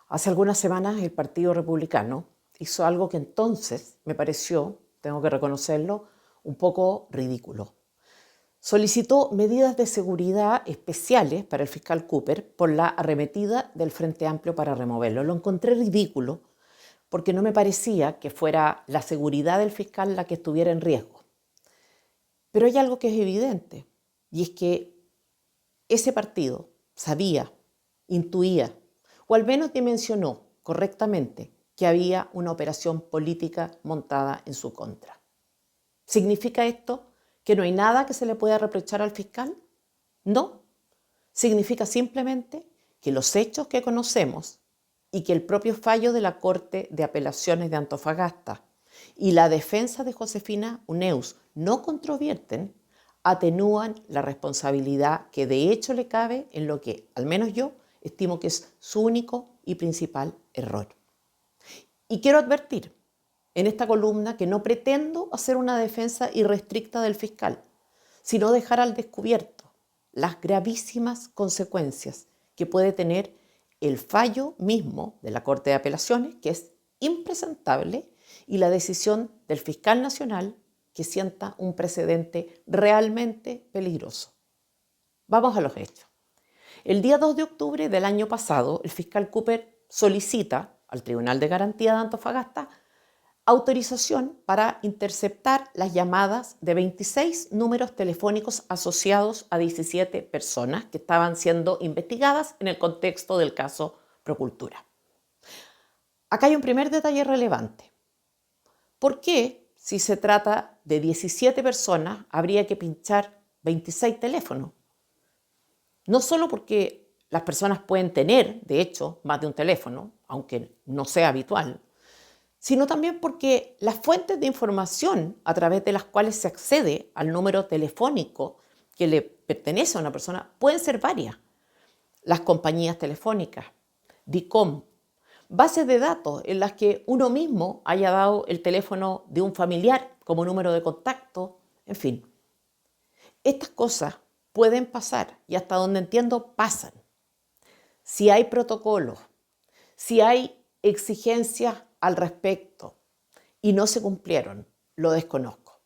Hace algunas semanas el Partido Republicano hizo algo que entonces me pareció, tengo que reconocerlo, un poco ridículo. Solicitó medidas de seguridad especiales para el fiscal Cooper por la arremetida del Frente Amplio para removerlo. Lo encontré ridículo porque no me parecía que fuera la seguridad del fiscal la que estuviera en riesgo. Pero hay algo que es evidente, y es que ese partido sabía, intuía, o al menos dimensionó correctamente que había una operación política montada en su contra. ¿Significa esto que no hay nada que se le pueda reprochar al fiscal? No. Significa simplemente que los hechos que conocemos y que el propio fallo de la Corte de Apelaciones de Antofagasta y la defensa de Josefina Uneus no controvierten, atenúan la responsabilidad que de hecho le cabe en lo que, al menos yo, estimo que es su único y principal error. Y quiero advertir en esta columna que no pretendo hacer una defensa irrestricta del fiscal, sino dejar al descubierto las gravísimas consecuencias que puede tener el fallo mismo de la Corte de Apelaciones, que es impresentable, y la decisión del fiscal nacional, que sienta un precedente realmente peligroso. Vamos a los hechos. El día 2 de octubre del año pasado, el fiscal Cooper solicita al Tribunal de Garantía de Antofagasta autorización para interceptar las llamadas de 26 números telefónicos asociados a 17 personas que estaban siendo investigadas en el contexto del caso Procultura. Acá hay un primer detalle relevante. ¿Por qué, si se trata de 17 personas, habría que pinchar 26 teléfonos? No solo porque las personas pueden tener, de hecho, más de un teléfono, aunque no sea habitual, sino también porque las fuentes de información a través de las cuales se accede al número telefónico que le pertenece a una persona pueden ser varias. Las compañías telefónicas, DICOM, bases de datos en las que uno mismo haya dado el teléfono de un familiar como número de contacto, en fin. Estas cosas pueden pasar y hasta donde entiendo pasan. Si hay protocolos, si hay exigencias al respecto y no se cumplieron, lo desconozco.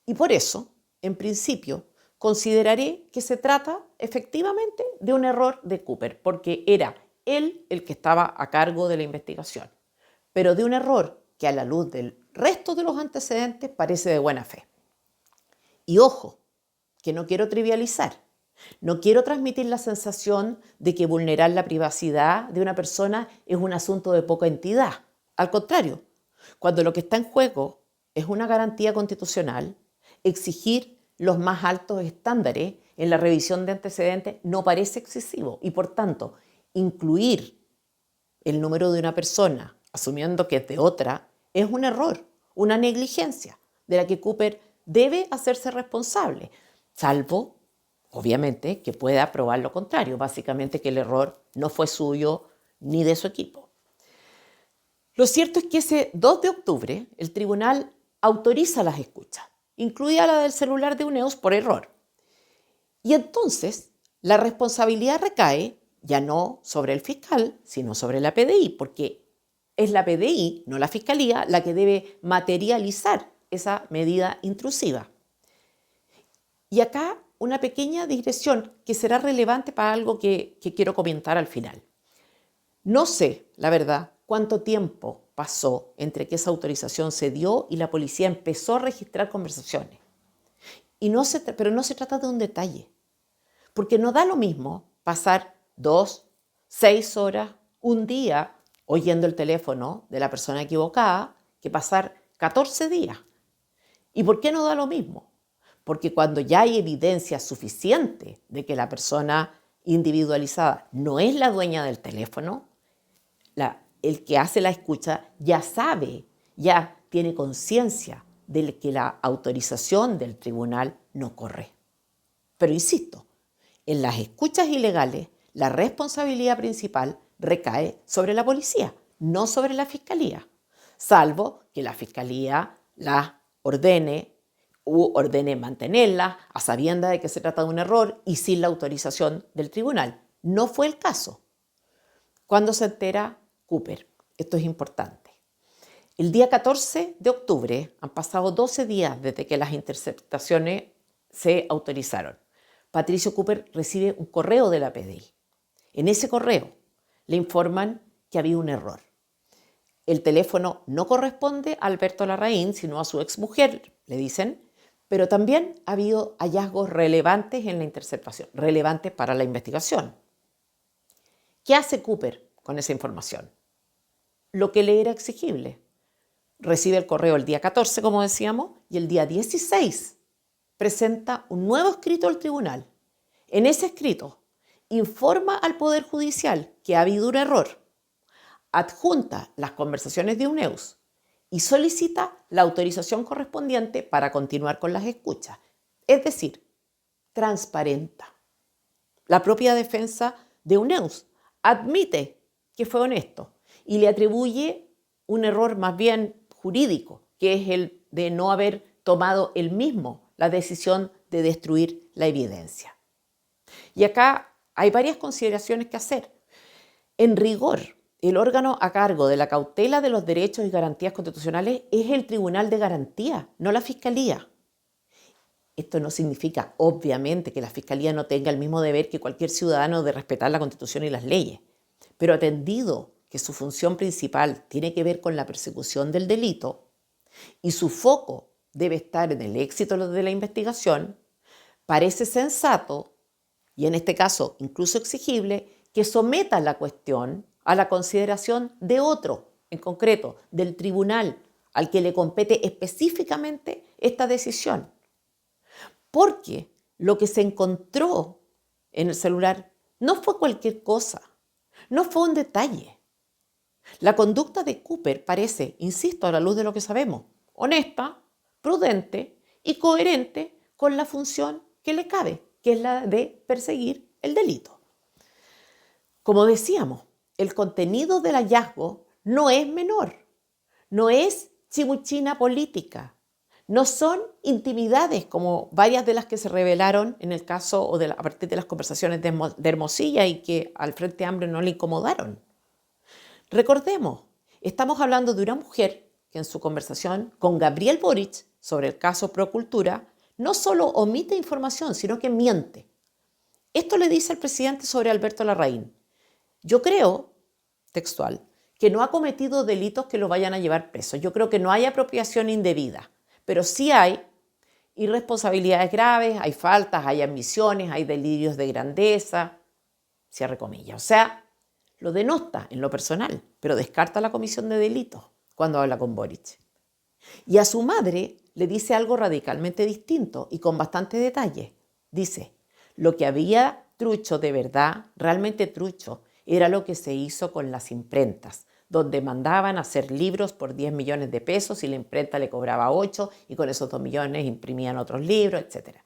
Y por eso, en principio, consideraré que se trata efectivamente de un error de Cooper, porque era él el que estaba a cargo de la investigación, pero de un error que a la luz del resto de los antecedentes parece de buena fe. Y ojo, que no quiero trivializar. No quiero transmitir la sensación de que vulnerar la privacidad de una persona es un asunto de poca entidad. Al contrario, cuando lo que está en juego es una garantía constitucional, exigir los más altos estándares en la revisión de antecedentes no parece excesivo y, por tanto, incluir el número de una persona asumiendo que es de otra es un error, una negligencia de la que Cooper debe hacerse responsable, salvo obviamente que pueda probar lo contrario, básicamente que el error no fue suyo ni de su equipo. Lo cierto es que ese 2 de octubre el tribunal autoriza las escuchas, incluida la del celular de Uneus por error. Y entonces la responsabilidad recae ya no sobre el fiscal, sino sobre la PDI, porque es la PDI, no la Fiscalía, la que debe materializar esa medida intrusiva. Y acá una pequeña digresión que será relevante para algo que quiero comentar al final. No sé, la verdad, cuánto tiempo pasó entre que esa autorización se dio y la policía empezó a registrar conversaciones. Pero no se trata de un detalle, porque no da lo mismo pasar 2, 6 horas, un día oyendo el teléfono de la persona equivocada que pasar 14 días. ¿Y por qué no da lo mismo? Porque cuando ya hay evidencia suficiente de que la persona individualizada no es la dueña del teléfono, el que hace la escucha ya sabe, ya tiene conciencia de que la autorización del tribunal no corre. Pero insisto, en las escuchas ilegales la responsabilidad principal recae sobre la policía, no sobre la fiscalía, salvo que la fiscalía la ordene mantenerla a sabiendas de que se trata de un error y sin la autorización del tribunal. No fue el caso. ¿Cuándo se entera Cooper. Esto es importante. El día 14 de octubre, han pasado 12 días desde que las interceptaciones se autorizaron. Patricio Cooper recibe un correo de la PDI. En ese correo le informan que había un error. El teléfono no corresponde a Alberto Larraín, sino a su exmujer, le dicen, pero también ha habido hallazgos relevantes en la interceptación, relevantes para la investigación. ¿Qué hace Cooper con esa información? Lo que le era exigible. Recibe el correo el día 14, como decíamos, y el día 16 presenta un nuevo escrito al tribunal. En ese escrito informa al Poder Judicial que ha habido un error, adjunta las conversaciones de UNEUS y solicita la autorización correspondiente para continuar con las escuchas. Es decir, transparenta. La propia defensa de UNEUS admite que fue honesto y le atribuye un error más bien jurídico, que es el de no haber tomado él mismo la decisión de destruir la evidencia. Y acá hay varias consideraciones que hacer. En rigor, el órgano a cargo de la cautela de los derechos y garantías constitucionales es el Tribunal de Garantía, no la Fiscalía. Esto no significa, obviamente, que la Fiscalía no tenga el mismo deber que cualquier ciudadano de respetar la Constitución y las leyes, pero atendido que su función principal tiene que ver con la persecución del delito y su foco debe estar en el éxito de la investigación, parece sensato, y en este caso incluso exigible, que someta la cuestión a la consideración de otro, en concreto, del tribunal al que le compete específicamente esta decisión. Porque lo que se encontró en el celular no fue cualquier cosa, no fue un detalle. La conducta de Cooper parece, insisto, a la luz de lo que sabemos, honesta, prudente y coherente con la función que le cabe, que es la de perseguir el delito. Como decíamos, el contenido del hallazgo no es menor, no es chimuchina política, no son intimidades como varias de las que se revelaron en el caso o a partir de las conversaciones de Hermosilla y que al Frente Amplio no le incomodaron. Recordemos, estamos hablando de una mujer que en su conversación con Gabriel Boric sobre el caso Procultura no solo omite información, sino que miente. Esto le dice el presidente sobre Alberto Larraín. Yo creo, textual, que no ha cometido delitos que lo vayan a llevar preso. Yo creo que no hay apropiación indebida, pero sí hay irresponsabilidades graves, hay faltas, hay ambiciones, hay delirios de grandeza, cierre comillas. O sea, lo denota en lo personal, pero descarta la comisión de delitos cuando habla con Boric. Y a su madre le dice algo radicalmente distinto y con bastante detalle. Dice, lo que había trucho de verdad, realmente trucho, era lo que se hizo con las imprentas, donde mandaban a hacer libros por 10 millones de pesos y la imprenta le cobraba 8 y con esos 2 millones imprimían otros libros, etc.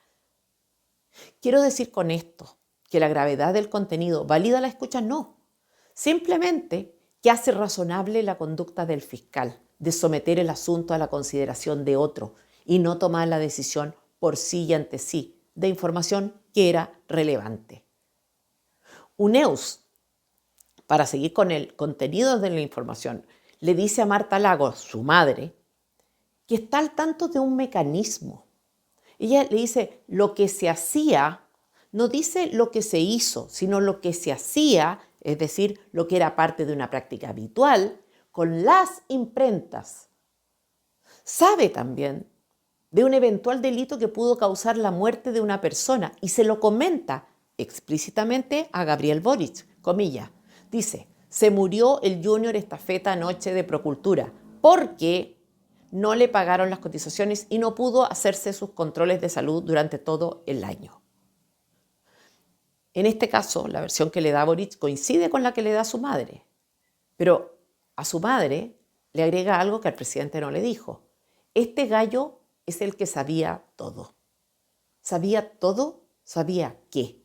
Quiero decir con esto que la gravedad del contenido valida la escucha, no. Simplemente que hace razonable la conducta del fiscal de someter el asunto a la consideración de otro y no tomar la decisión por sí y ante sí de información que era relevante. UNEUS, para seguir con el contenido de la información, le dice a Marta Lagos, su madre, que está al tanto de un mecanismo. Ella le dice lo que se hacía, no dice lo que se hizo, sino lo que se hacía, es decir, lo que era parte de una práctica habitual con las imprentas. Sabe también de un eventual delito que pudo causar la muerte de una persona y se lo comenta explícitamente a Gabriel Boric, comillas. Dice, se murió el Junior Estafeta anoche de Procultura porque no le pagaron las cotizaciones y no pudo hacerse sus controles de salud durante todo el año. En este caso, la versión que le da Boric coincide con la que le da su madre, pero a su madre le agrega algo que al presidente no le dijo. Este gallo es el que sabía todo. ¿Sabía todo? ¿Sabía qué?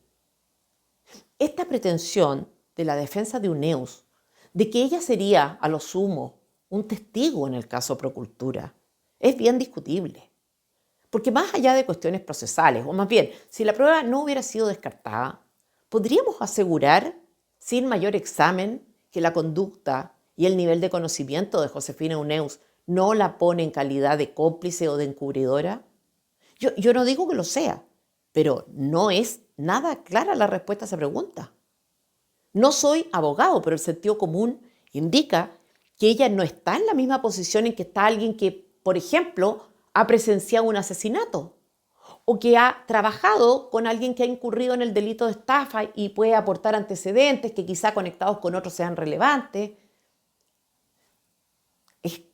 Esta pretensión de la defensa de UNEUS, de que ella sería, a lo sumo, un testigo en el caso Procultura, es bien discutible. Porque más allá de cuestiones procesales, o más bien, si la prueba no hubiera sido descartada, ¿podríamos asegurar, sin mayor examen, que la conducta y el nivel de conocimiento de Josefina Uneus no la pone en calidad de cómplice o de encubridora? Yo no digo que lo sea, pero no es nada clara la respuesta a esa pregunta. No soy abogado, pero el sentido común indica que ella no está en la misma posición en que está alguien que, por ejemplo, ha presenciado un asesinato o que ha trabajado con alguien que ha incurrido en el delito de estafa y puede aportar antecedentes que quizá conectados con otros sean relevantes.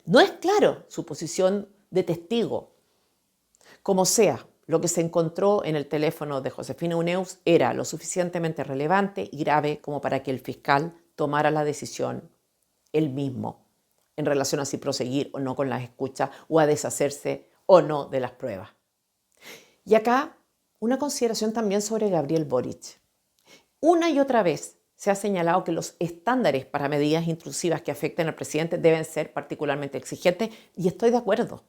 No es claro su posición de testigo. Como sea, lo que se encontró en el teléfono de Josefina Uneus era lo suficientemente relevante y grave como para que el fiscal tomara la decisión él mismo en relación a si proseguir o no con las escuchas o a deshacerse o no de las pruebas. Y acá una consideración también sobre Gabriel Boric. Una y otra vez se ha señalado que los estándares para medidas intrusivas que afecten al presidente deben ser particularmente exigentes y estoy de acuerdo.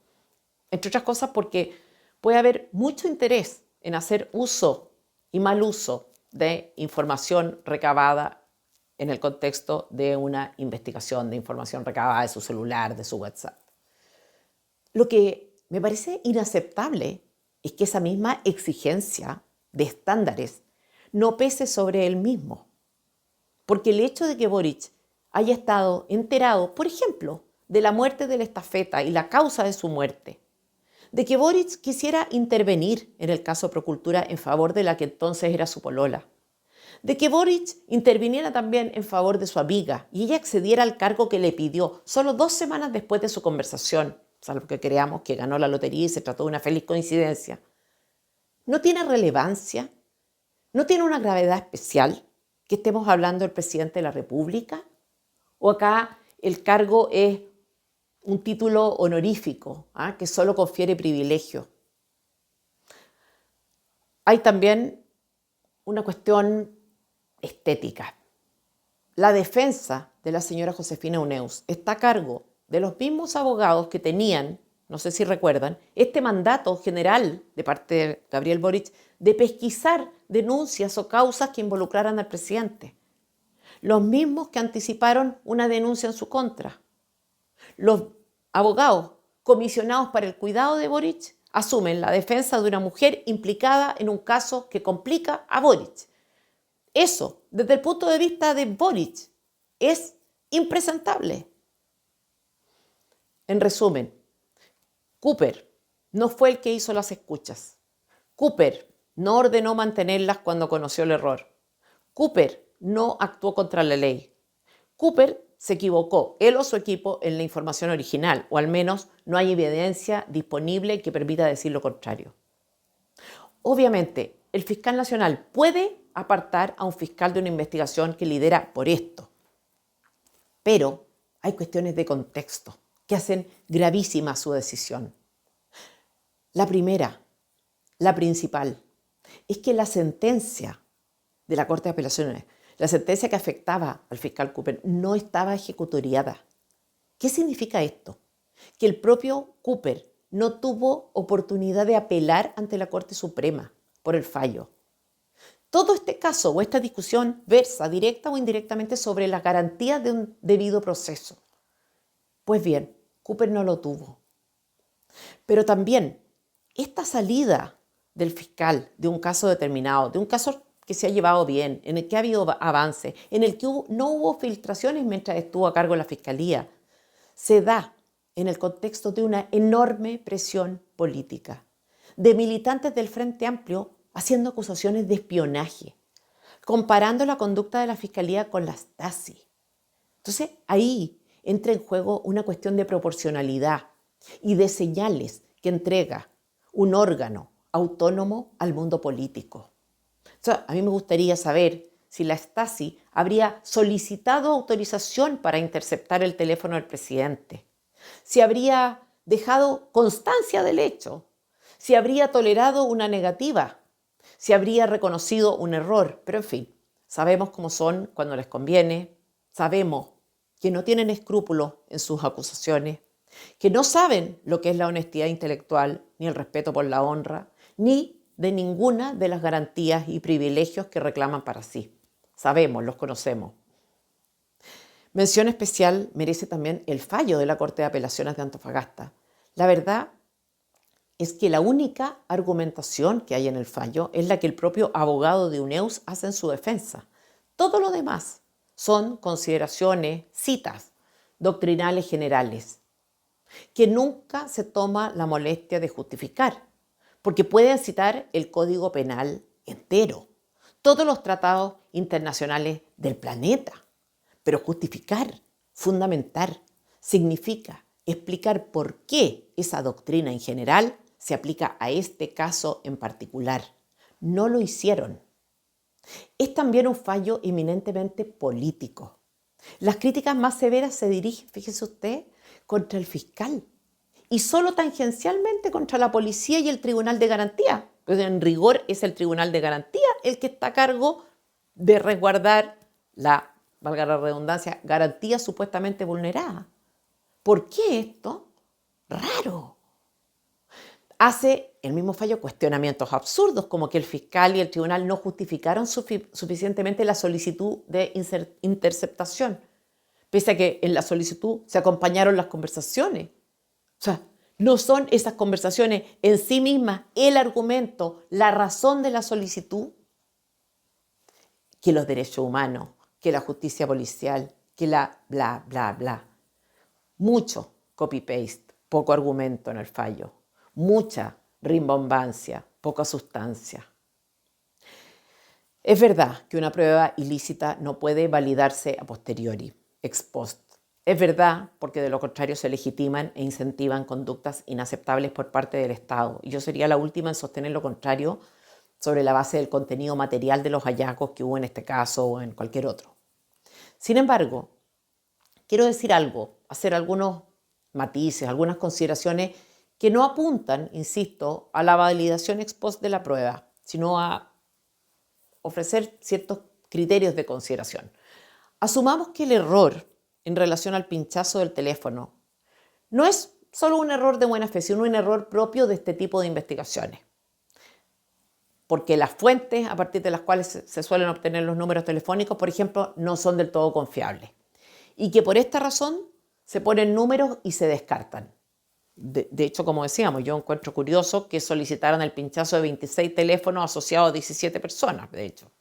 Entre otras cosas porque puede haber mucho interés en hacer uso y mal uso de información recabada en el contexto de una investigación, de información recabada de su celular, de su WhatsApp. Lo que me parece inaceptable es que esa misma exigencia de estándares no pese sobre él mismo. Porque el hecho de que Boric haya estado enterado, por ejemplo, de la muerte de la estafeta y la causa de su muerte, de que Boric quisiera intervenir en el caso Procultura en favor de la que entonces era su polola, de que Boric interviniera también en favor de su amiga y ella accediera al cargo que le pidió solo 2 semanas después de su conversación, salvo que creamos que ganó la lotería y se trató de una feliz coincidencia. ¿No tiene relevancia? ¿No tiene una gravedad especial que estemos hablando del presidente de la República? ¿O acá el cargo es un título honorífico que solo confiere privilegio? Hay también una cuestión estética. La defensa de la señora Josefina Uneus está a cargo de los mismos abogados que tenían, no sé si recuerdan, este mandato general de parte de Gabriel Boric de pesquisar denuncias o causas que involucraran al presidente. Los mismos que anticiparon una denuncia en su contra. Los abogados comisionados para el cuidado de Boric asumen la defensa de una mujer implicada en un caso que complica a Boric. Eso, desde el punto de vista de Boric, es impresentable. En resumen, Cooper no fue el que hizo las escuchas. Cooper no ordenó mantenerlas cuando conoció el error. Cooper no actuó contra la ley. Cooper se equivocó, él o su equipo, en la información original, o al menos no hay evidencia disponible que permita decir lo contrario. Obviamente, el fiscal nacional puede apartar a un fiscal de una investigación que lidera por esto, pero hay cuestiones de contexto que hacen gravísima su decisión. La primera, la principal, es que la sentencia de la Corte de Apelaciones, la sentencia que afectaba al fiscal Cooper, no estaba ejecutoriada. ¿Qué significa esto? Que el propio Cooper no tuvo oportunidad de apelar ante la Corte Suprema por el fallo. Todo este caso o esta discusión versa directa o indirectamente sobre las garantías de un debido proceso. Pues bien, Cooper no lo tuvo. Pero también esta salida del fiscal de un caso determinado, de un caso que se ha llevado bien, en el que ha habido avance, en el que no hubo filtraciones mientras estuvo a cargo de la fiscalía, se da en el contexto de una enorme presión política, de militantes del Frente Amplio haciendo acusaciones de espionaje, comparando la conducta de la fiscalía con la Stasi. Entonces ahí entra en juego una cuestión de proporcionalidad y de señales que entrega un órgano autónomo al mundo político. Entonces, a mí me gustaría saber si la Stasi habría solicitado autorización para interceptar el teléfono del presidente, si habría dejado constancia del hecho, si habría tolerado una negativa, si habría reconocido un error. Pero en fin, sabemos cómo son cuando les conviene, sabemos que no tienen escrúpulos en sus acusaciones, que no saben lo que es la honestidad intelectual, ni el respeto por la honra, ni de ninguna de las garantías y privilegios que reclaman para sí. Sabemos, los conocemos. Mención especial merece también el fallo de la Corte de Apelaciones de Antofagasta. La verdad es que la única argumentación que hay en el fallo es la que el propio abogado de UNEUS hace en su defensa. Todo lo demás son consideraciones, citas doctrinales generales, que nunca se toma la molestia de justificar, porque pueden citar el Código Penal entero, todos los tratados internacionales del planeta, pero justificar, fundamentar, significa explicar por qué esa doctrina en general se aplica a este caso en particular. No lo hicieron. Es también un fallo eminentemente político. Las críticas más severas se dirigen, fíjese usted, contra el fiscal y solo tangencialmente contra la policía y el Tribunal de Garantía. Pues en rigor es el Tribunal de Garantía el que está a cargo de resguardar la, valga la redundancia, garantía supuestamente vulnerada. ¿Por qué esto? Raro. Hace el mismo fallo cuestionamientos absurdos, como que el fiscal y el tribunal no justificaron suficientemente la solicitud de interceptación, pese a que en la solicitud se acompañaron las conversaciones. O sea, no son esas conversaciones en sí mismas el argumento, la razón de la solicitud, que los derechos humanos, que la justicia policial, que la bla, bla, bla. Mucho copy-paste, poco argumento en el fallo. Mucha rimbombancia, poca sustancia. Es verdad que una prueba ilícita no puede validarse a posteriori, ex post. Es verdad porque de lo contrario se legitiman e incentivan conductas inaceptables por parte del Estado. Y yo sería la última en sostener lo contrario sobre la base del contenido material de los hallazgos que hubo en este caso o en cualquier otro. Sin embargo, quiero decir algo, hacer algunos matices, algunas consideraciones que no apuntan, insisto, a la validación ex post de la prueba, sino a ofrecer ciertos criterios de consideración. Asumamos que el error en relación al pinchazo del teléfono no es solo un error de buena fe, sino un error propio de este tipo de investigaciones. Porque las fuentes a partir de las cuales se suelen obtener los números telefónicos, por ejemplo, no son del todo confiables. Y que por esta razón se ponen números y se descartan. De hecho, como decíamos, yo encuentro curioso que solicitaran el pinchazo de 26 teléfonos asociados a 17 personas, de hecho.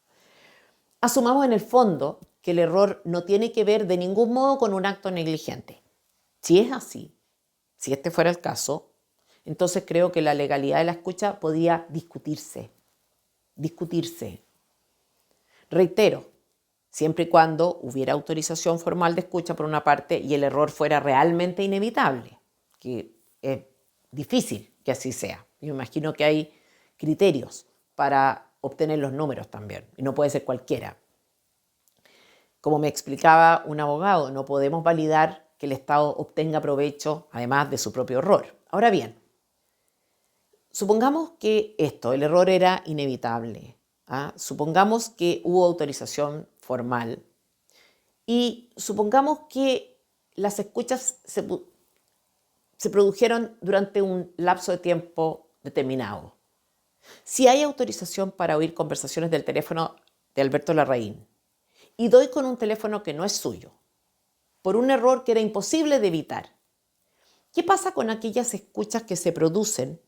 Asumamos en el fondo que el error no tiene que ver de ningún modo con un acto negligente. Si es así, si este fuera el caso, entonces creo que la legalidad de la escucha podía discutirse. Reitero, siempre y cuando hubiera autorización formal de escucha por una parte y el error fuera realmente inevitable, que es difícil que así sea. Yo imagino que hay criterios para obtener los números también, y no puede ser cualquiera. Como me explicaba un abogado, no podemos validar que el Estado obtenga provecho, además de su propio error. Ahora bien, supongamos que el error era inevitable. Supongamos que hubo autorización formal y supongamos que las escuchas se produjeron durante un lapso de tiempo determinado. Si hay autorización para oír conversaciones del teléfono de Alberto Larraín y doy con un teléfono que no es suyo, por un error que era imposible de evitar, ¿qué pasa con aquellas escuchas que se producen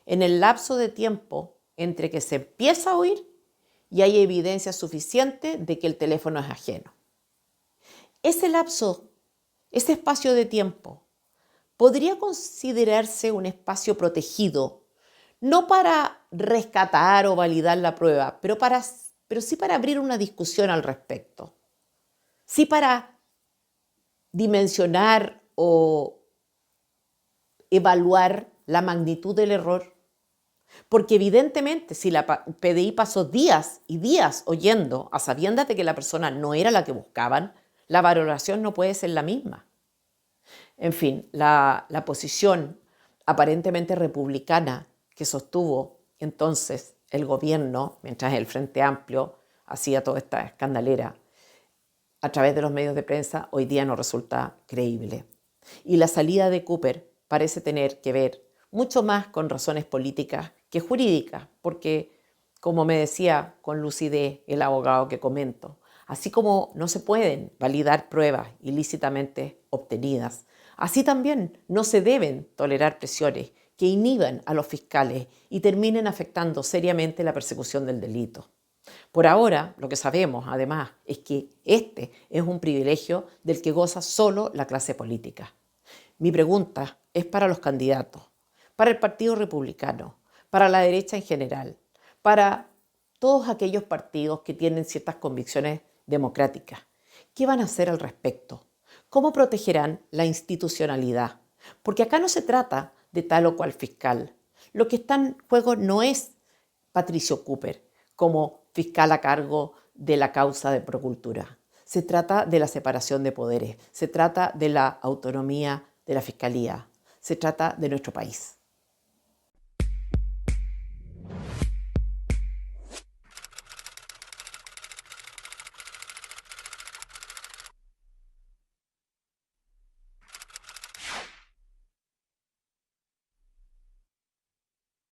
en el lapso de tiempo entre que se empieza a oír y hay evidencia suficiente de que el teléfono es ajeno? Ese lapso, ese espacio de tiempo, podría considerarse un espacio protegido, no para rescatar o validar la prueba, pero sí para abrir una discusión al respecto. Sí para dimensionar o evaluar la magnitud del error. Porque evidentemente si la PDI pasó días y días oyendo a sabiendas de que la persona no era la que buscaban, la valoración no puede ser la misma. En fin, la posición aparentemente republicana que sostuvo entonces el gobierno, mientras el Frente Amplio hacía toda esta escandalera a través de los medios de prensa, hoy día no resulta creíble. Y la salida de Cooper parece tener que ver mucho más con razones políticas que jurídicas, porque, como me decía con lucidez el abogado que comento, Así como no se pueden validar pruebas ilícitamente obtenidas, así también no se deben tolerar presiones que inhiban a los fiscales y terminen afectando seriamente la persecución del delito. Por ahora, lo que sabemos, además, es que este es un privilegio del que goza solo la clase política. Mi pregunta es para los candidatos, para el Partido Republicano, para la derecha en general, para todos aquellos partidos que tienen ciertas convicciones democráticas. ¿Qué van a hacer al respecto? ¿Cómo protegerán la institucionalidad? Porque acá no se trata de tal o cual fiscal. Lo que está en juego no es Patricio Cooper como fiscal a cargo de la causa de Procultura. Se trata de la separación de poderes, se trata de la autonomía de la fiscalía, se trata de nuestro país.